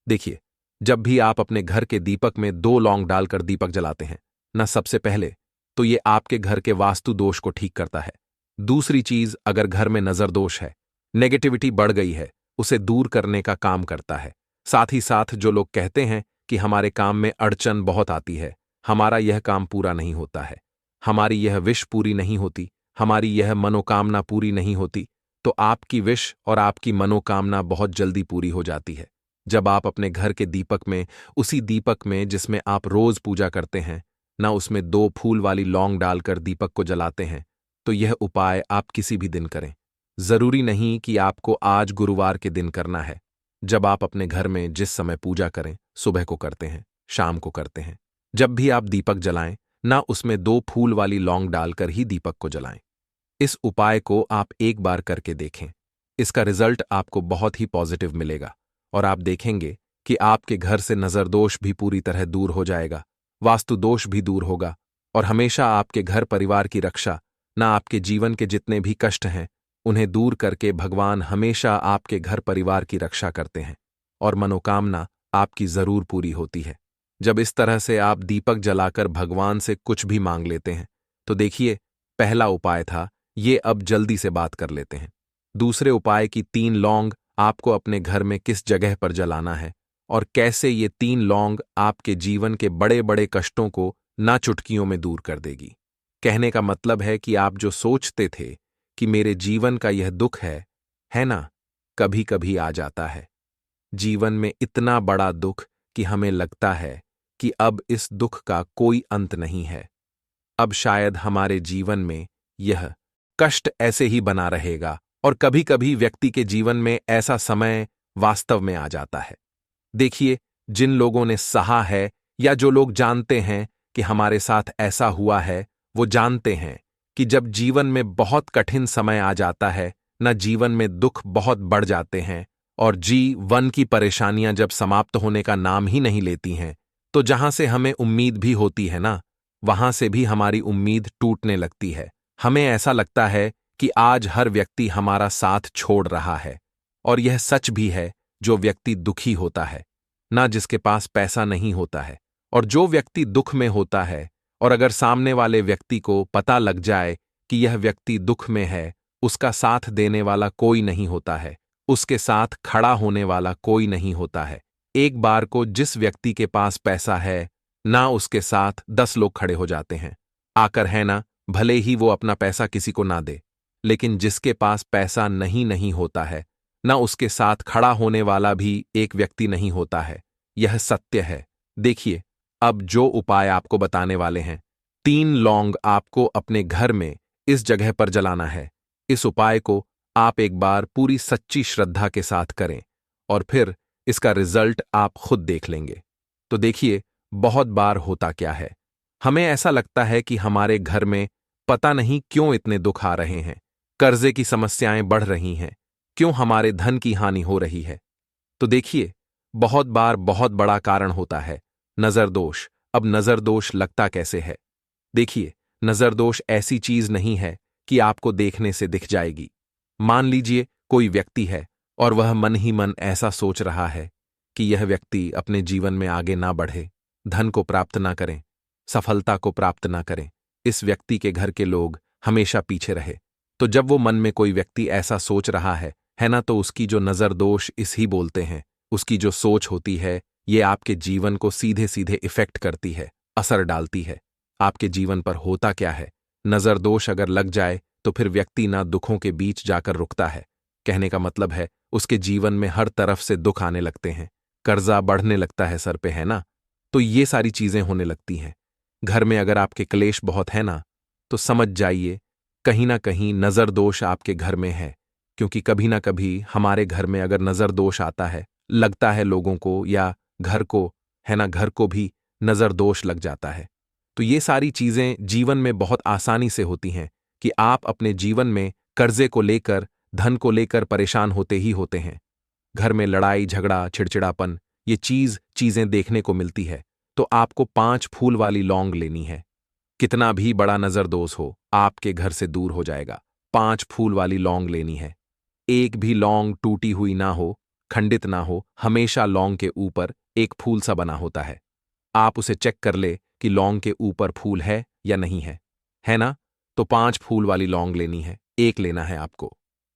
देखिए, जब भी आप अपने घर के दीपक में 2 लौंग डालकर दीपक जलाते हैं ना, सबसे पहले तो ये आपके घर के वास्तु दोष को ठीक करता है। दूसरी चीज, अगर घर में नजर दोष है, नेगेटिविटी बढ़ गई है, उसे दूर करने का काम करता है। साथ ही साथ जो लोग कहते हैं कि हमारे काम में अड़चन बहुत आती है, हमारा यह काम पूरा नहीं होता है, हमारी यह विश पूरी नहीं होती, हमारी यह मनोकामना पूरी नहीं होती, तो आपकी विश और आपकी मनोकामना बहुत जल्दी पूरी हो जाती है जब आप अपने घर के दीपक में, उसी दीपक में जिसमें आप रोज पूजा करते हैं ना, उसमें 2 फूल वाली लौंग डालकर दीपक को जलाते हैं। तो यह उपाय आप किसी भी दिन करें, जरूरी नहीं कि आपको आज गुरुवार के दिन करना है। जब आप अपने घर में जिस समय पूजा करें, सुबह को करते हैं, शाम को करते हैं, जब भी आप दीपक जलाएं ना, उसमें 2 फूल वाली लौंग डालकर ही दीपक को जलाएं। इस उपाय को आप एक बार करके देखें, इसका रिजल्ट आपको बहुत ही पॉजिटिव मिलेगा और आप देखेंगे कि आपके घर से नजर दोष भी पूरी तरह दूर हो जाएगा, वास्तु दोष भी दूर होगा और हमेशा आपके घर परिवार की रक्षा, ना आपके जीवन के जितने भी कष्ट हैं उन्हें दूर करके भगवान हमेशा आपके घर परिवार की रक्षा करते हैं और मनोकामना आपकी जरूर पूरी होती है। जब इस तरह से आप दीपक जलाकर भगवान से कुछ भी मांग लेते हैं, तो देखिए, पहला उपाय था ये, अब जल्दी से बात कर लेते हैं दूसरे उपाय की। 3 लौंग आपको अपने घर में किस जगह पर जलाना है और कैसे ये 3 लौंग आपके जीवन के बड़े बड़े कष्टों को ना चुटकियों में दूर कर देगी। कहने का मतलब है कि आप जो सोचते थे कि मेरे जीवन का यह दुख है ना, कभी कभी आ जाता है जीवन में इतना बड़ा दुख कि हमें लगता है कि अब इस दुख का कोई अंत नहीं है, अब शायद हमारे जीवन में यह कष्ट ऐसे ही बना रहेगा। और कभी कभी व्यक्ति के जीवन में ऐसा समय वास्तव में आ जाता है। देखिए, जिन लोगों ने सहा है या जो लोग जानते हैं कि हमारे साथ ऐसा हुआ है, वो जानते हैं कि जब जीवन में बहुत कठिन समय आ जाता है ना, जीवन में दुख बहुत बढ़ जाते हैं और जीवन की परेशानियां जब समाप्त होने का नाम ही नहीं लेती हैं, तो जहां से हमें उम्मीद भी होती है ना, वहां से भी हमारी उम्मीद टूटने लगती है। हमें ऐसा लगता है कि आज हर व्यक्ति हमारा साथ छोड़ रहा है, और यह सच भी है। जो व्यक्ति दुखी होता है, ना जिसके पास पैसा नहीं होता है, और जो व्यक्ति दुख में होता है, और अगर सामने वाले व्यक्ति को पता लग जाए कि यह व्यक्ति दुख में है, उसका साथ देने वाला कोई नहीं होता है, उसके साथ खड़ा होने वाला कोई नहीं होता है। एक बार को जिस व्यक्ति के पास पैसा है, ना उसके साथ 10 लोग खड़े हो जाते हैं आकर, है ना। भले ही वो अपना पैसा किसी को ना दे, लेकिन जिसके पास पैसा नहीं होता है, ना उसके साथ खड़ा होने वाला भी एक व्यक्ति नहीं होता है। यह सत्य है। देखिए, अब जो उपाय आपको बताने वाले हैं, 3 लौंग आपको अपने घर में इस जगह पर जलाना है। इस उपाय को आप एक बार पूरी सच्ची श्रद्धा के साथ करें, और फिर इसका रिजल्ट आप खुद देख लेंगे। तो देखिए, बहुत बार होता क्या है, हमें ऐसा लगता है कि हमारे घर में पता नहीं क्यों इतने दुख आ रहे हैं, कर्जे की समस्याएं बढ़ रही हैं, क्यों हमारे धन की हानि हो रही है। तो देखिए, बहुत बार बहुत बड़ा कारण होता है नजर दोष। अब नजर दोष लगता कैसे है? देखिए, नजर दोष ऐसी चीज नहीं है कि आपको देखने से दिख जाएगी। मान लीजिए कोई व्यक्ति है और वह मन ही मन ऐसा सोच रहा है कि यह व्यक्ति अपने जीवन में आगे ना बढ़े, धन को प्राप्त ना करें, सफलता को प्राप्त ना करें, इस व्यक्ति के घर के लोग हमेशा पीछे रहे। तो जब वो मन में कोई व्यक्ति ऐसा सोच रहा है ना, तो उसकी जो नजर दोष इस ही बोलते हैं, उसकी जो सोच होती है, ये आपके जीवन को सीधे सीधे इफेक्ट करती है, असर डालती है। आपके जीवन पर होता क्या है, नजर दोष अगर लग जाए तो फिर व्यक्ति ना दुखों के बीच जाकर रुकता है। कहने का मतलब है, उसके जीवन में हर तरफ से दुख आने लगते हैं, कर्जा बढ़ने लगता है सर पे, है ना। तो ये सारी चीजें होने लगती हैं। घर में अगर आपके क्लेश बहुत है ना, तो समझ जाइए कहीं ना कहीं नजर दोष आपके घर में है। क्योंकि कभी ना कभी हमारे घर में अगर नजर दोष आता है, लगता है लोगों को या घर को, है ना, घर को भी नजर दोष लग जाता है। तो ये सारी चीजें जीवन में बहुत आसानी से होती हैं कि आप अपने जीवन में कर्जे को लेकर, धन को लेकर परेशान होते ही होते हैं। घर में लड़ाई झगड़ा, चिड़चिड़ापन, ये चीजें देखने को मिलती है। तो आपको 5 फूल वाली लौंग लेनी है। कितना भी बड़ा नजर दोष हो, आपके घर से दूर हो जाएगा। 5 फूल वाली लौंग लेनी है। एक भी लौंग टूटी हुई ना हो, खंडित ना हो, हमेशा लौंग के ऊपर एक फूल सा बना होता है। आप उसे चेक कर ले कि लौंग के ऊपर फूल है या नहीं है ना। तो 5 फूल वाली लौंग लेनी है। एक लेना है आपको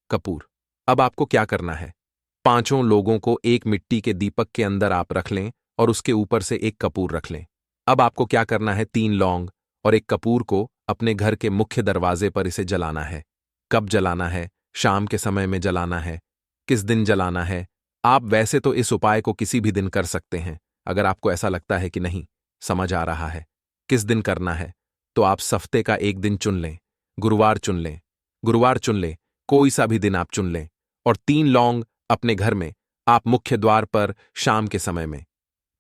कपूर। अब आपको क्या करना है, 5 लोगों को एक मिट्टी के दीपक के अंदर आप रख लें और उसके ऊपर से एक कपूर रख लें। अब आपको क्या करना है, 3 लौंग और एक कपूर को अपने घर के मुख्य दरवाजे पर इसे जलाना है। कब जलाना है? शाम के समय में जलाना है। किस दिन जलाना है? आप वैसे तो इस उपाय को किसी भी दिन कर सकते हैं। अगर आपको ऐसा लगता है कि नहीं समझ आ रहा है किस दिन करना है, तो आप हफ्ते का एक दिन चुन लें। गुरुवार चुन लें, कोई सा भी दिन आप चुन लें, और 3 लौंग अपने घर में आप मुख्य द्वार पर शाम के समय में,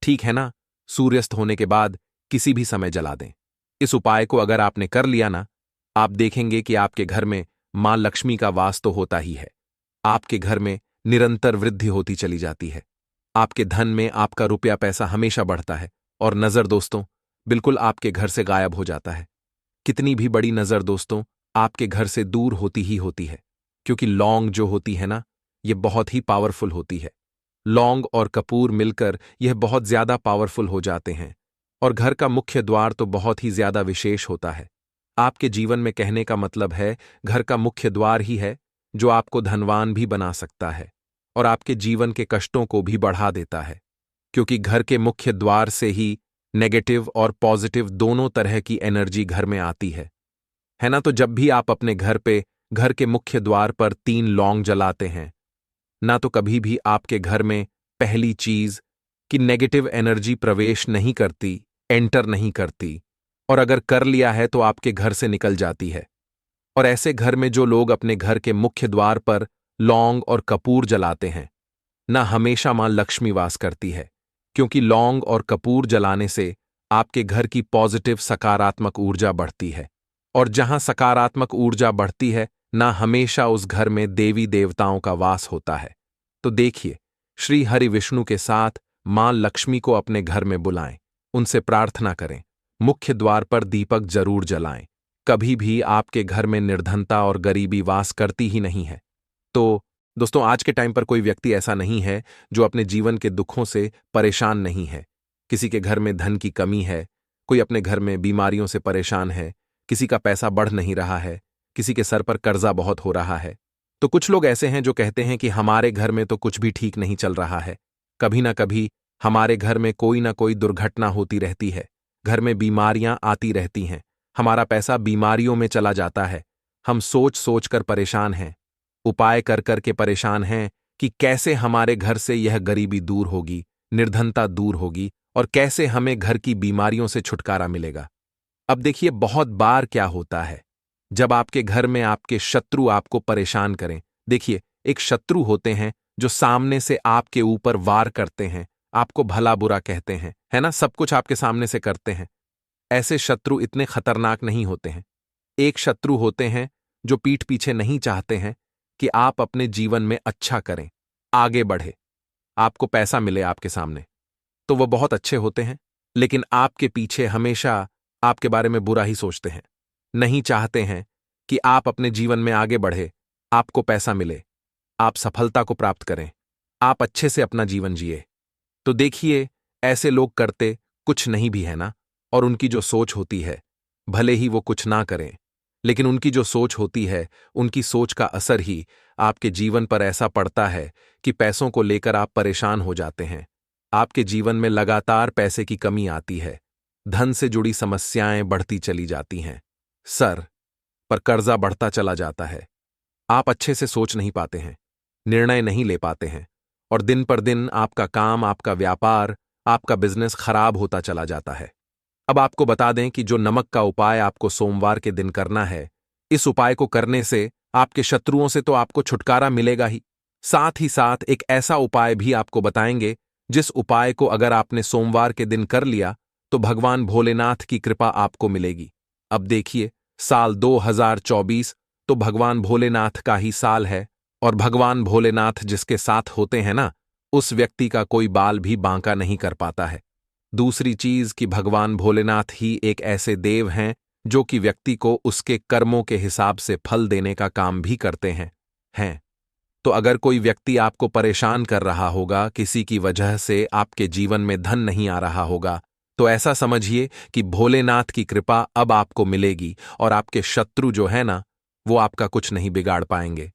ठीक है ना, सूर्यास्त होने के बाद किसी भी समय जला दें। इस उपाय को अगर आपने कर लिया ना, आप देखेंगे कि आपके घर में मां लक्ष्मी का वास तो होता ही है। आपके घर में निरंतर वृद्धि होती चली जाती है। आपके धन में आपका रुपया पैसा हमेशा बढ़ता है, और नजर दोस्तों बिल्कुल आपके घर से गायब हो जाता है। कितनी भी बड़ी नजर दोस्तों आपके घर से दूर होती ही होती है, क्योंकि लौंग जो होती है ना, ये बहुत ही पावरफुल होती है। लौंग और कपूर मिलकर यह बहुत ज्यादा पावरफुल हो जाते हैं, और घर का मुख्य द्वार तो बहुत ही ज्यादा विशेष होता है। आपके जीवन में कहने का मतलब है, घर का मुख्य द्वार ही है जो आपको धनवान भी बना सकता है और आपके जीवन के कष्टों को भी बढ़ा देता है। क्योंकि घर के मुख्य द्वार से ही नेगेटिव और पॉजिटिव दोनों तरह की एनर्जी घर में आती है ना। तो जब भी आप अपने घर पे घर के मुख्य द्वार पर 3 लौंग जलाते हैं ना, तो कभी भी आपके घर में पहली चीज कि नेगेटिव एनर्जी प्रवेश नहीं करती, एंटर नहीं करती, और अगर कर लिया है तो आपके घर से निकल जाती है। और ऐसे घर में जो लोग अपने घर के मुख्य द्वार पर लौंग और कपूर जलाते हैं ना, हमेशा मां लक्ष्मी वास करती है। क्योंकि लौंग और कपूर जलाने से आपके घर की पॉजिटिव सकारात्मक ऊर्जा बढ़ती है, और जहां सकारात्मक ऊर्जा बढ़ती है ना, हमेशा उस घर में देवी देवताओं का वास होता है। तो देखिए, श्री हरि विष्णु के साथ मां लक्ष्मी को अपने घर में बुलाएं, उनसे प्रार्थना करें, मुख्य द्वार पर दीपक जरूर जलाएं, कभी भी आपके घर में निर्धनता और गरीबी वास करती ही नहीं है। तो दोस्तों, आज के टाइम पर कोई व्यक्ति ऐसा नहीं है जो अपने जीवन के दुखों से परेशान नहीं है। किसी के घर में धन की कमी है, कोई अपने घर में बीमारियों से परेशान है, किसी का पैसा बढ़ नहीं रहा है, किसी के सर पर कर्जा बहुत हो रहा है। तो कुछ लोग ऐसे हैं जो कहते हैं कि हमारे घर में तो कुछ भी ठीक नहीं चल रहा है। कभी ना कभी हमारे घर में कोई ना कोई दुर्घटना होती रहती है, घर में बीमारियां आती रहती हैं, हमारा पैसा बीमारियों में चला जाता है। हम सोच सोच कर परेशान हैं, उपाय कर कर के परेशान हैं कि कैसे हमारे घर से यह गरीबी दूर होगी, निर्धनता दूर होगी और कैसे हमें घर की बीमारियों से छुटकारा मिलेगा। अब देखिए, बहुत बार क्या होता है जब आपके घर में आपके शत्रु आपको परेशान करें। देखिए, एक शत्रु होते हैं जो सामने से आपके ऊपर वार करते हैं, आपको भला बुरा कहते हैं, है ना, सब कुछ आपके सामने से करते हैं। ऐसे शत्रु इतने खतरनाक नहीं होते हैं। एक शत्रु होते हैं जो पीठ पीछे नहीं चाहते हैं कि आप अपने जीवन में अच्छा करें, आगे बढ़े, आपको पैसा मिले आपके सामने। तो वो बहुत अच्छे होते हैं, लेकिन आपके पीछे हमेशा आपके बारे में बुरा ही सोचते हैं, नहीं चाहते हैं कि आप अपने जीवन में आगे बढ़े, आपको पैसा मिले, आप सफलता को प्राप्त करें, आप अच्छे से अपना जीवन जिए। तो देखिए, ऐसे लोग करते कुछ नहीं भी है ना, और उनकी जो सोच होती है, भले ही वो कुछ ना करें, लेकिन उनकी जो सोच होती है, उनकी सोच का असर ही आपके जीवन पर ऐसा पड़ता है कि पैसों को लेकर आप परेशान हो जाते हैं। आपके जीवन में लगातार पैसे की कमी आती है, धन से जुड़ी समस्याएं बढ़ती चली जाती हैं, सर पर कर्जा बढ़ता चला जाता है। आप अच्छे से सोच नहीं पाते हैं, निर्णय नहीं ले पाते हैं, और दिन पर दिन आपका काम, आपका व्यापार, आपका बिजनेस खराब होता चला जाता है। अब आपको बता दें कि जो नमक का उपाय आपको सोमवार के दिन करना है, इस उपाय को करने से आपके शत्रुओं से तो आपको छुटकारा मिलेगा ही, साथ ही साथ एक ऐसा उपाय भी आपको बताएंगे जिस उपाय को अगर आपने सोमवार के दिन कर लिया तो भगवान भोलेनाथ की कृपा आपको मिलेगी। अब देखिए, साल 2024 तो भगवान भोलेनाथ का ही साल है, और भगवान भोलेनाथ जिसके साथ होते हैं ना, उस व्यक्ति का कोई बाल भी बांका नहीं कर पाता है। दूसरी चीज कि भगवान भोलेनाथ ही एक ऐसे देव हैं जो कि व्यक्ति को उसके कर्मों के हिसाब से फल देने का काम भी करते हैं। तो अगर कोई व्यक्ति आपको परेशान कर रहा होगा, किसी की वजह से आपके जीवन में धन नहीं आ रहा होगा, तो ऐसा समझिए कि भोलेनाथ की कृपा अब आपको मिलेगी और आपके शत्रु जो है ना, वो आपका कुछ नहीं बिगाड़ पाएंगे।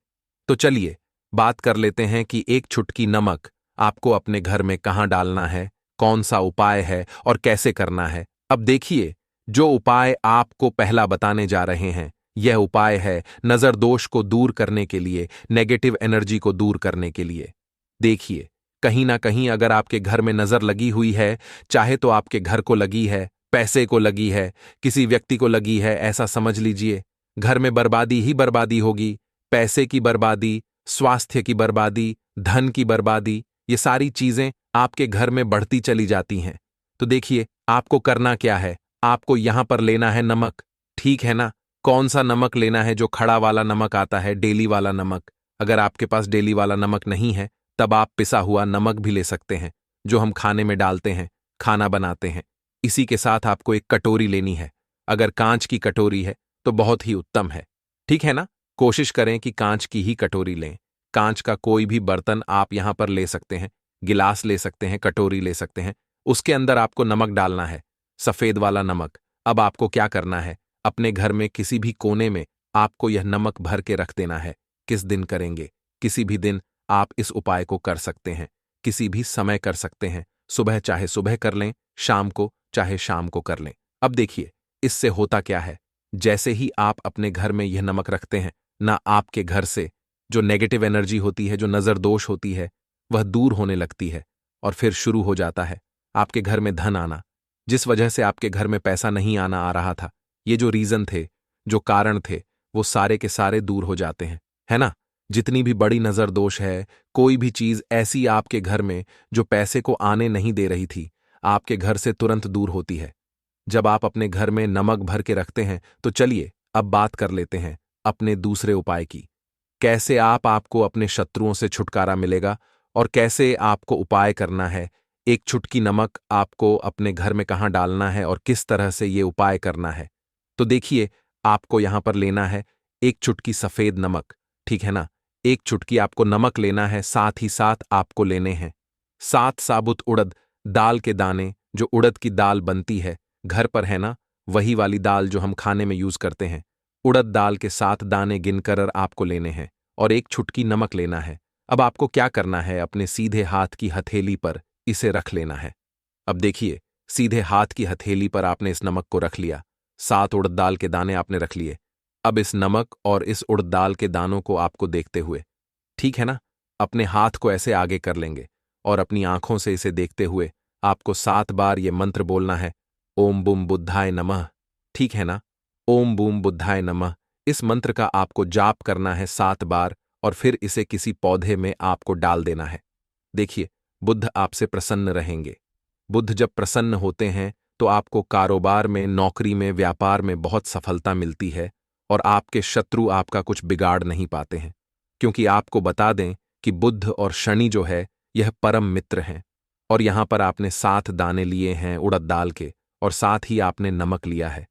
तो चलिए बात कर लेते हैं कि एक चुटकी नमक आपको अपने घर में कहाँ डालना है, कौन सा उपाय है और कैसे करना है। अब देखिए, जो उपाय आपको पहला बताने जा रहे हैं, यह उपाय है नजर दोष को दूर करने के लिए, नेगेटिव एनर्जी को दूर करने के लिए। देखिए, कहीं ना कहीं अगर आपके घर में नजर लगी हुई है, चाहे तो आपके घर को लगी है, पैसे को लगी है, किसी व्यक्ति को लगी है, ऐसा समझ लीजिए, घर में बर्बादी ही बर्बादी होगी। पैसे की बर्बादी, स्वास्थ्य की बर्बादी, धन की बर्बादी, ये सारी चीजें आपके घर में बढ़ती चली जाती हैं। तो देखिए, आपको करना क्या है, आपको यहां पर लेना है नमक, ठीक है ना। कौन सा नमक लेना है? जो खड़ा वाला नमक आता है, डेली वाला नमक। अगर आपके पास डेली वाला नमक नहीं है, तब आप पिसा हुआ नमक भी ले सकते हैं, जो हम खाने में डालते हैं, खाना बनाते हैं। इसी के साथ आपको एक कटोरी लेनी है। अगर कांच की कटोरी है तो बहुत ही उत्तम है, ठीक है ना। कोशिश करें कि कांच की ही कटोरी लें। कांच का कोई भी बर्तन आप यहां पर ले सकते हैं, गिलास ले सकते हैं, कटोरी ले सकते हैं। उसके अंदर आपको नमक डालना है, सफेद वाला नमक। अब आपको क्या करना है, अपने घर में किसी भी कोने में आपको यह नमक भर के रख देना है। किस दिन करेंगे? किसी भी दिन आप इस उपाय को कर सकते हैं, किसी भी समय कर सकते हैं। सुबह चाहे सुबह कर लें, शाम को चाहे शाम को कर लें। अब देखिए, इससे होता क्या है, जैसे ही आप अपने घर में यह नमक रखते हैं ना, आपके घर से जो नेगेटिव एनर्जी होती है, जो नजर दोष होती है, वह दूर होने लगती है, और फिर शुरू हो जाता है आपके घर में धन आना। जिस वजह से आपके घर में पैसा नहीं आना आ रहा था, ये जो रीजन थे, जो कारण थे, वो सारे के सारे दूर हो जाते हैं, है ना। जितनी भी बड़ी नजर दोष है, कोई भी चीज ऐसी आपके घर में जो पैसे को आने नहीं दे रही थी, आपके घर से तुरंत दूर होती है जब आप अपने घर में नमक भर के रखते हैं। तो चलिए अब बात कर लेते हैं अपने दूसरे उपाय की। कैसे आपको अपने शत्रुओं से छुटकारा मिलेगा और कैसे आपको उपाय करना है, एक चुटकी नमक आपको अपने घर में कहाँ डालना है और किस तरह से ये उपाय करना है। तो देखिए, आपको यहां पर लेना है एक चुटकी सफेद नमक, ठीक है ना। एक चुटकी आपको नमक लेना है, साथ ही साथ आपको लेने हैं 7 साबुत उड़द दाल के दाने। जो उड़द की दाल बनती है घर पर, है ना, वही वाली दाल जो हम खाने में यूज करते हैं। उड़द दाल के 7 दाने गिनकर आपको लेने हैं और एक चुटकी नमक लेना है। अब आपको क्या करना है, अपने सीधे हाथ की हथेली पर इसे रख लेना है। अब देखिए, सीधे हाथ की हथेली पर आपने इस नमक को रख लिया, 7 उड़द दाल के दाने आपने रख लिए। अब इस नमक और इस उड़द दाल के दानों को आपको देखते हुए, ठीक है ना, अपने हाथ को ऐसे आगे कर लेंगे और अपनी आंखों से इसे देखते हुए आपको 7 बार ये मंत्र बोलना है, ओम बूम बुद्धाय नमः, ठीक है ना। ओम बूम बुद्धाय नमः, इस मंत्र का आपको जाप करना है 7 बार और फिर इसे किसी पौधे में आपको डाल देना है। देखिए, बुद्ध आपसे प्रसन्न रहेंगे। बुद्ध जब प्रसन्न होते हैं तो आपको कारोबार में, नौकरी में, व्यापार में बहुत सफलता मिलती है और आपके शत्रु आपका कुछ बिगाड़ नहीं पाते हैं। क्योंकि आपको बता दें कि बुद्ध और शनि जो है यह परम मित्र हैं। और यहां पर आपने 7 दाने लिए हैं उड़द दाल के और साथ ही आपने नमक लिया है।